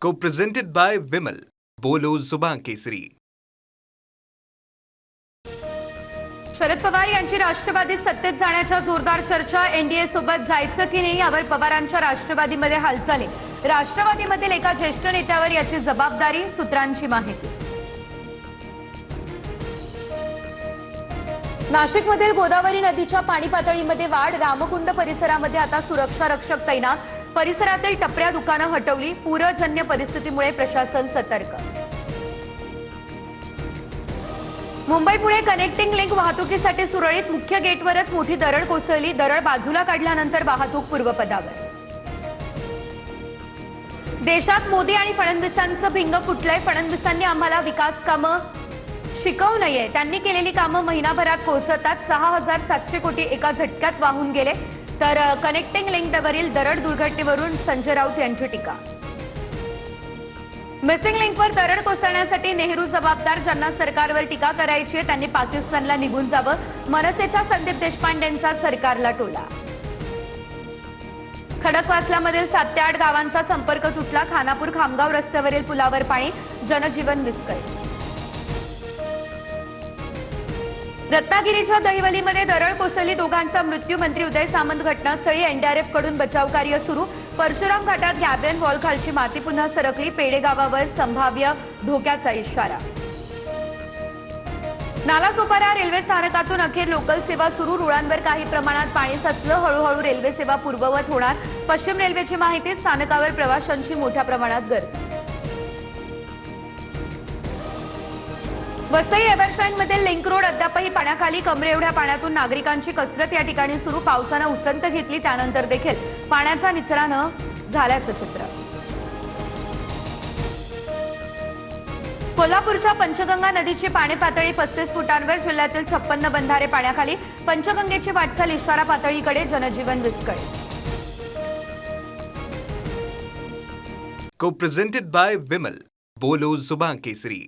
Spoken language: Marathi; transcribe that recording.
Co-presented by Vimal. बोलो जुबान केसरी. शरद पवार यांची राष्ट्रवादी सत्तेत जाण्याच्या जोरदार चर्चा. एनडीए सोबत जायचं की नाही यावर पवारांच्या राष्ट्रवादीमध्ये हालचाली. राष्ट्रवादीमधील एका ज्येष्ठ नेत्यावर याची जबाबदारी, सूत्रांची माहिती. नाशिकमधील गोदावरी नदीच्या पाणी पातळीमध्ये वाढ. रामकुंड परिसरामध्ये आता सुरक्षा रक्षक तैनात. परिसरातील टपऱ्या दुकानं हटवली. पूरजन्य परिस्थितीमुळे प्रशासन सतर्क. मुंबई पुणे कनेक्टिंग लिंक वाहतुकीसाठी सुरळीत. मुख्य गेटवरच मोठी दरड कोसळली. दरड बाजूला काढल्यानंतर वाहतूक पूर्वपदावर. देशात मोदी आणि फडणवीसांचं भिंग फुटलंय. फडणवीसांनी आम्हाला विकास कामं शिकवू नये. त्यांनी केलेली कामं महिनाभरात पोहोचतात. 6,700 कोटी एका झटक्यात वाहून गेले. तर कनेक्टिंग लिंकवरील दरड दुर्घटनेवरून संजय राऊत यांची टीका. मिसिंग लिंकवर दरड कोसळण्यासाठी नेहरू जबाबदार. ज्यांना सरकारवर टीका करायची आहे त्यांनी पाकिस्तानला निघून जावं. मनसेच्या संदीप देशपांडेंचा सरकारला टोला. खडकवासलामधील 7 ते 8 गावांचा संपर्क तुटला. खानापूर खामगाव रस्त्यावरील पुलावर पाणी. जनजीवन विस्कळीत. रत्नागिरीच्या दहिवलीमध्ये दरड कोसळली. दोघांचा मृत्यू. मंत्री उदय सामंत घटनास्थळी. एनडीआरएफ कडून बचाव कार्य सुरू. परशुराम घाटात गॅबेन वॉल खालची माती पुन्हा सरकली. पेडे गावावर संभाव्य धोक्याचा इशारा. नालासोपारा रेल्वे स्थानकातून अखेर लोकल सेवा सुरू. रुळांवर काही प्रमाणात पाणी साचलं. हळूहळू रेल्वे सेवा पूर्ववत होणार. पश्चिम रेल्वेची माहिती. स्थानकावर प्रवाशांची मोठ्या प्रमाणात गर्दी. वसई एव्हरशाईनमधील लिंक रोड अद्यापही पाण्याखाली. कमरे एवढ्या पाण्यातून नागरिकांची कसरत या ठिकाणी सुरू. पावसानं उसंत घेतली त्यानंतर देखील पाण्याचा निचरा न झाल्याचं चित्र. कोल्हापूरच्या पंचगंगा नदीची पाणी पातळी 35 फुटांवर. जिल्ह्यातील 56 बंधारे पाण्याखाली. पंचगंगेची वाटचाल इशारा पातळीकडे. जनजीवन विस्कळीत. Co-presented by Vimal. बोलो जुबान केसरी.